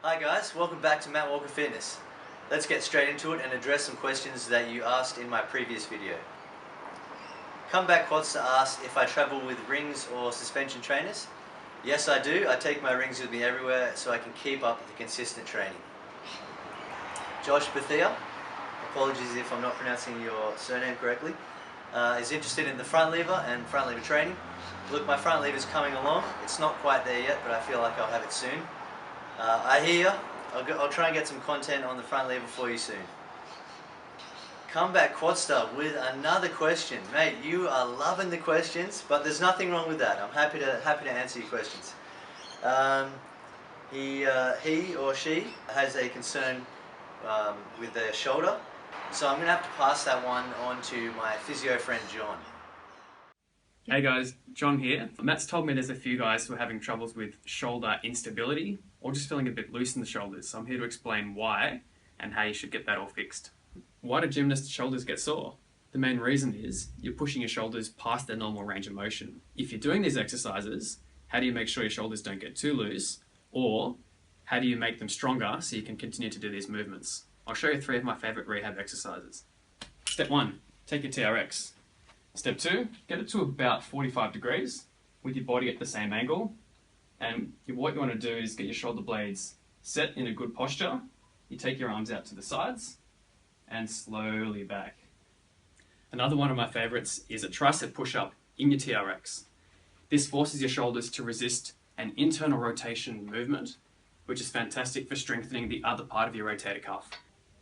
Hi guys, welcome back to Matt Walker Fitness. Let's get straight into it and address some questions that you asked in my previous video. Comeback Quadster asked if I travel with rings or suspension trainers. Yes, I do. I take my rings with me everywhere so I can keep up with the consistent training. Josh Bethia, apologies if I'm not pronouncing your surname correctly, is interested in the front lever and front lever training. Look, my front lever is coming along. It's not quite there yet, but I feel like I'll have it soon. I hear you. I'll try and get some content on the front lever for you soon. Comeback Quadster with another question. Mate, you are loving the questions, but there's nothing wrong with that. I'm happy to answer your questions. He or she has a concern with their shoulder, so I'm going to have to pass that one on to my physio friend John. Hey guys, John here. Matt's told me there's a few guys who are having troubles with shoulder instability or just feeling a bit loose in the shoulders, so I'm here to explain why and how you should get that all fixed. Why do gymnasts' shoulders get sore? The main reason is you're pushing your shoulders past their normal range of motion. If you're doing these exercises, how do you make sure your shoulders don't get too loose, or how do you make them stronger so you can continue to do these movements? I'll show you 3 of my favourite rehab exercises. Step 1, take your TRX. Step 2, get it to about 45 degrees with your body at the same angle. And what you want to do is get your shoulder blades set in a good posture. You take your arms out to the sides and slowly back. Another one of my favorites is a tricep push-up in your TRX. This forces your shoulders to resist an internal rotation movement, which is fantastic for strengthening the other part of your rotator cuff.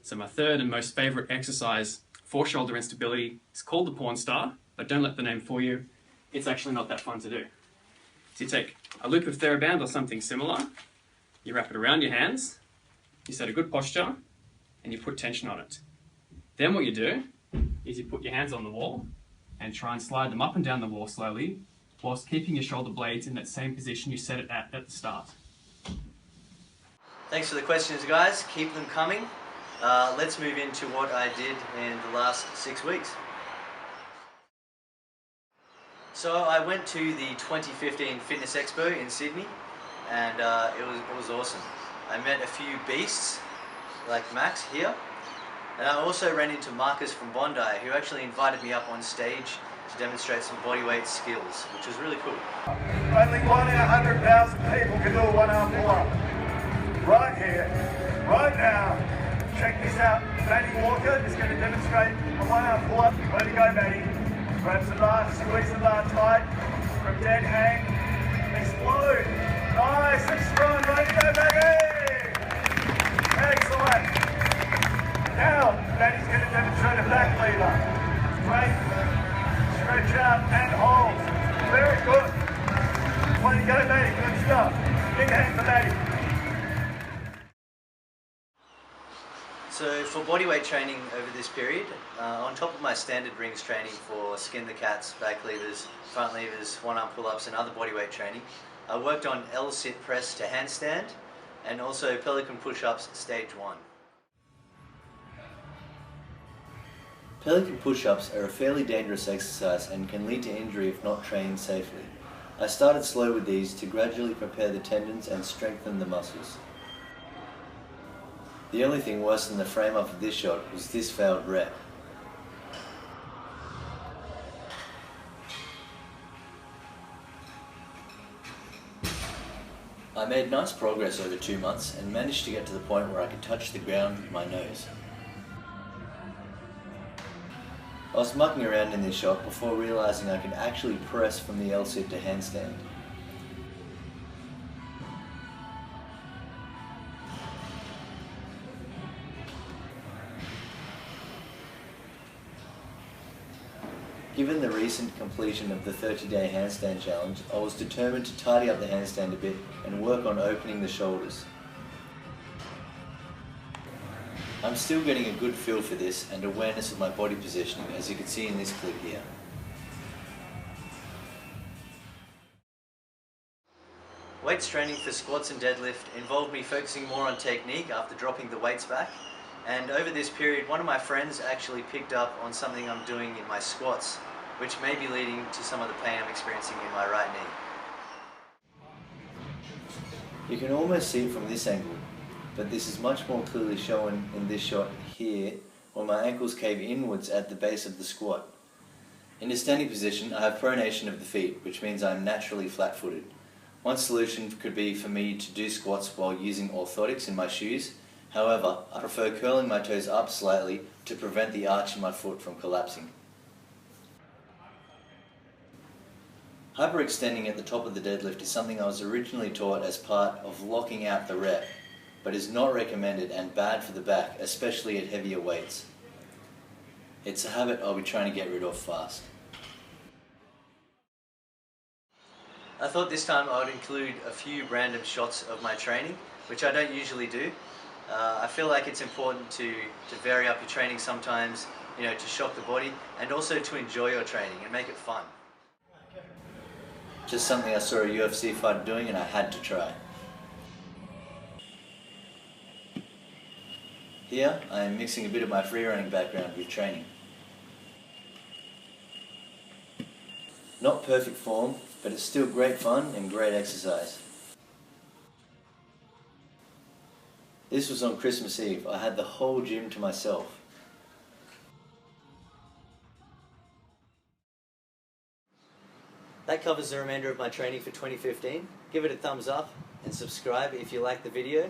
So my third and most favorite exercise for shoulder instability is called the porn star, but don't let the name fool you. It's actually not that fun to do. So you take a loop of TheraBand or something similar, you wrap it around your hands, you set a good posture, and you put tension on it. Then what you do is you put your hands on the wall and try and slide them up and down the wall slowly, whilst keeping your shoulder blades in that same position you set it at the start. Thanks for the questions, guys. Keep them coming. Let's move into what I did in the last 6 weeks. So I went to the 2015 Fitness Expo in Sydney, and it was awesome. I met a few beasts like Max here, and I also ran into Marcus from Bondi, who actually invited me up on stage to demonstrate some bodyweight skills, which was really cool. Only 1 in 100,000 people can do a 1-arm pull-up. Right here, right now. Check this out. Maddie Walker is going to demonstrate a 1-arm pull-up. Way to go, Maddie. Grab the bar, squeeze the bar tight. From dead hang, explode. Nice and strong. Way to go, baby. Excellent. Now, Maddie's going to demonstrate a back lever. Great. Stretch out and hold. Very good. Way to go, Maddie. Good stuff. Big hand for Maddie. So for bodyweight training over this period, on top of my standard rings training for skin the cats, back levers, front levers, 1-arm pull-ups and other bodyweight training, I worked on L-sit press to handstand and also Pelican push-ups stage 1. Pelican push-ups are a fairly dangerous exercise and can lead to injury if not trained safely. I started slow with these to gradually prepare the tendons and strengthen the muscles. The only thing worse than the frame up of this shot was this failed rep. I made nice progress over 2 months and managed to get to the point where I could touch the ground with my nose. I was mucking around in this shot before realizing I could actually press from the L-sit to handstand. Given the recent completion of the 30-day handstand challenge, I was determined to tidy up the handstand a bit and work on opening the shoulders. I'm still getting a good feel for this and awareness of my body positioning, as you can see in this clip here. Weights training for squats and deadlift involved me focusing more on technique after dropping the weights back, and over this period one of my friends actually picked up on something I'm doing in my squats, which may be leading to some of the pain I'm experiencing in my right knee. You can almost see it from this angle. but this is much more clearly shown in this shot here, where my ankles cave inwards at the base of the squat. In a standing position, I have pronation of the feet, which means I am naturally flat-footed. One solution could be for me to do squats while using orthotics in my shoes. However, I prefer curling my toes up slightly to prevent the arch in my foot from collapsing. Hyperextending at the top of the deadlift is something I was originally taught as part of locking out the rep, but is not recommended and bad for the back, especially at heavier weights. It's a habit I'll be trying to get rid of fast. I thought this time I would include a few random shots of my training, which I don't usually do. I feel like it's important to vary up your training sometimes, to shock the body, and also to enjoy your training and make it fun. Just something I saw a UFC fighter doing and I had to try. Here, I am mixing a bit of my free running background with training. Not perfect form, but it's still great fun and great exercise. This was on Christmas Eve. I had the whole gym to myself. That covers the remainder of my training for 2015. Give it a thumbs up and subscribe if you like the video.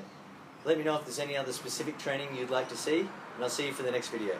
Let me know if there's any other specific training you'd like to see, and I'll see you for the next video.